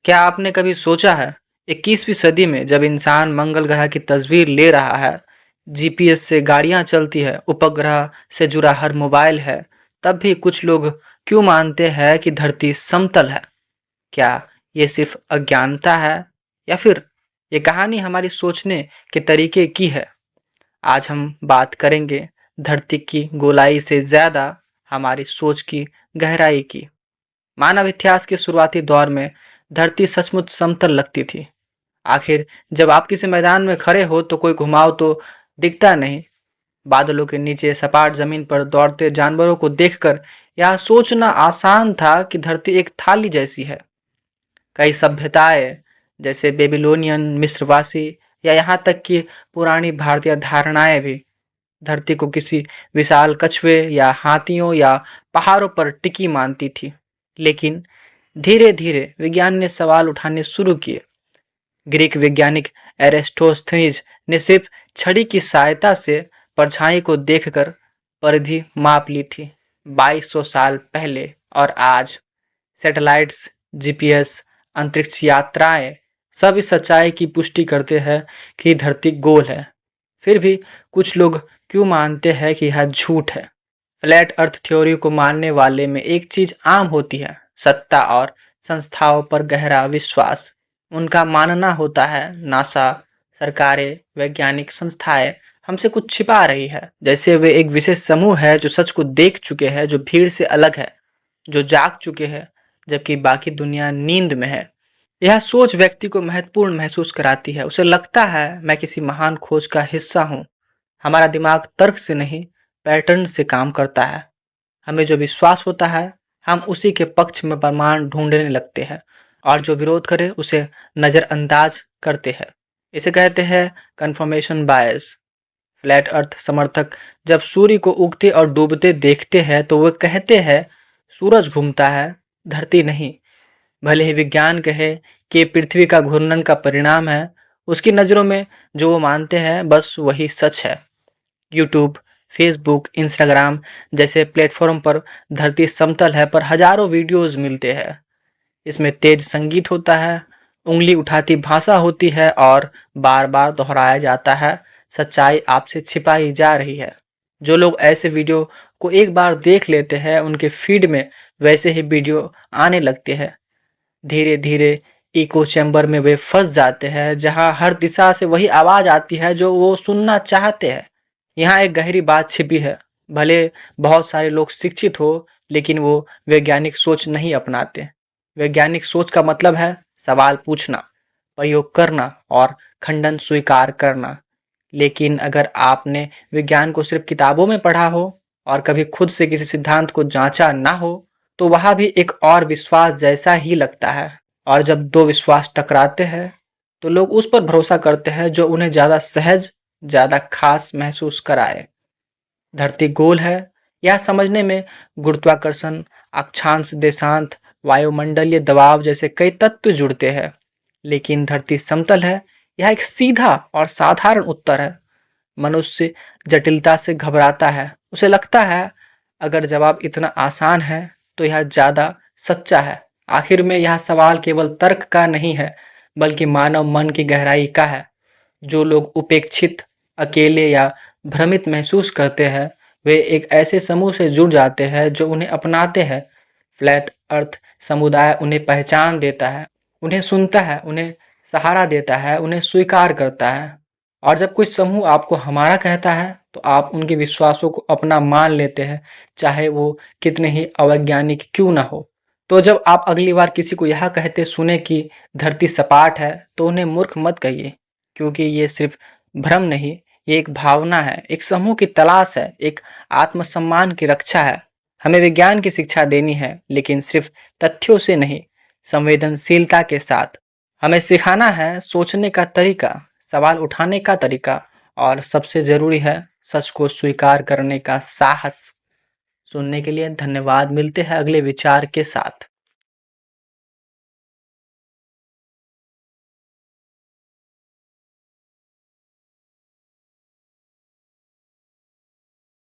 क्या आपने कभी सोचा है 21वीं सदी में जब इंसान मंगल ग्रह की तस्वीर ले रहा है, जीपीएस से गाड़ियां चलती है, उपग्रह से जुड़ा हर मोबाइल है, तब भी कुछ लोग क्यों मानते हैं कि धरती समतल है? क्या ये सिर्फ अज्ञानता है या फिर ये कहानी हमारी सोचने के तरीके की है? आज हम बात करेंगे धरती की गोलाई से ज्यादा हमारी सोच की गहराई की। मानव इतिहास के शुरुआती दौर में धरती सचमुच समतल लगती थी। आखिर जब आप किसी मैदान में खड़े हो तो कोई घुमाव तो दिखता नहीं। बादलों के नीचे सपाट जमीन पर दौड़ते जानवरों को देखकर यह सोचना आसान था कि धरती एक थाली जैसी है। कई सभ्यताएं जैसे बेबीलोनियन, मिस्रवासी या यहाँ तक कि पुरानी भारतीय धारणाएं भी धरती को किसी विशाल कछुए या हाथियों या पहाड़ों पर टिकी मानती थी। लेकिन धीरे धीरे विज्ञान ने सवाल उठाने शुरू किए। ग्रीक वैज्ञानिक एरिस्टोस्थनीज ने सिर्फ छड़ी की सहायता से परछाई को देखकर परिधि माप ली थी। 2200 साल पहले और आज सैटेलाइट्स, जीपीएस, अंतरिक्ष यात्राएं सब इस सच्चाई की पुष्टि करते हैं कि धरती गोल है। फिर भी कुछ लोग क्यों मानते हैं कि यह झूठ है? फ्लैट अर्थ थ्योरी को मानने वाले में एक चीज आम होती है, सत्ता और संस्थाओं पर गहरा विश्वास। उनका मानना होता है नासा, सरकारें, वैज्ञानिक संस्थाएं हमसे कुछ छिपा रही है, जैसे वे एक विशेष समूह है जो सच को देख चुके हैं, जो भीड़ से अलग है, जो जाग चुके हैं जबकि बाकी दुनिया नींद में है। यह सोच व्यक्ति को महत्वपूर्ण महसूस कराती है। उसे लगता है मैं किसी महान खोज का हिस्सा हूँ। हमारा दिमाग तर्क से नहीं, पैटर्न से काम करता है। हमें जो विश्वास होता है हम उसी के पक्ष में प्रमाण ढूंढने लगते हैं और जो विरोध करे उसे नज़रअंदाज करते हैं। इसे कहते हैं कन्फर्मेशन बायस। फ्लैट अर्थ समर्थक जब सूर्य को उगते और डूबते देखते हैं तो वे कहते हैं सूरज घूमता है, धरती नहीं। भले ही विज्ञान कहे कि पृथ्वी का घूर्णन का परिणाम है, उसकी नज़रों में जो वो मानते हैं बस वही सच है। यूट्यूब, फेसबुक, इंस्टाग्राम जैसे प्लेटफॉर्म पर धरती समतल है पर हजारों वीडियोस मिलते हैं। इसमें तेज संगीत होता है, उंगली उठाती भाषा होती है और बार बार दोहराया जाता है सच्चाई आपसे छिपाई जा रही है। जो लोग ऐसे वीडियो को एक बार देख लेते हैं उनके फीड में वैसे ही वीडियो आने लगते हैं। धीरे धीरे इको चैम्बर में वे फंस जाते हैं जहां हर दिशा से वही आवाज आती है जो वो सुनना चाहते हैं। यहाँ एक गहरी बात छिपी है। भले बहुत सारे लोग शिक्षित हो लेकिन वो वैज्ञानिक सोच नहीं अपनाते। वैज्ञानिक सोच का मतलब है सवाल पूछना, प्रयोग करना और खंडन स्वीकार करना। लेकिन अगर आपने विज्ञान को सिर्फ किताबों में पढ़ा हो और कभी खुद से किसी सिद्धांत को जांचा ना हो तो वह भी एक और विश्वास जैसा ही लगता है। और जब दो विश्वास टकराते हैं तो लोग उस पर भरोसा करते हैं जो उन्हें ज्यादा सहज, ज्यादा खास महसूस कराए। धरती गोल है यह समझने में गुरुत्वाकर्षण, अक्षांश देशांत, वायुमंडलीय दबाव जैसे कई तत्व जुड़ते हैं। लेकिन धरती समतल है यह एक सीधा और साधारण उत्तर है। मनुष्य जटिलता से घबराता है। उसे लगता है अगर जवाब इतना आसान है तो यह ज्यादा सच्चा है। आखिर में यह सवाल केवल तर्क का नहीं है बल्कि मानव मन की गहराई का है। जो लोग उपेक्षित, अकेले या भ्रमित महसूस करते हैं वे एक ऐसे समूह से जुड़ जाते हैं जो उन्हें अपनाते हैं। फ्लैट अर्थ समुदाय उन्हें पहचान देता है, उन्हें सुनता है, उन्हें सहारा देता है, उन्हें स्वीकार करता है। और जब कोई समूह आपको हमारा कहता है तो आप उनके विश्वासों को अपना मान लेते हैं, चाहे वो कितने ही अवैज्ञानिक क्यों ना हो। तो जब आप अगली बार किसी को यह कहते सुने कि धरती सपाट है तो उन्हें मूर्ख मत कहिए, क्योंकि ये सिर्फ भ्रम नहीं, ये एक भावना है, एक समूह की तलाश है, एक आत्मसम्मान की रक्षा है। हमें विज्ञान की शिक्षा देनी है लेकिन सिर्फ तथ्यों से नहीं, संवेदनशीलता के साथ। हमें सिखाना है सोचने का तरीका, सवाल उठाने का तरीका और सबसे जरूरी है सच को स्वीकार करने का साहस। सुनने के लिए धन्यवाद। मिलते हैं अगले विचार के साथ।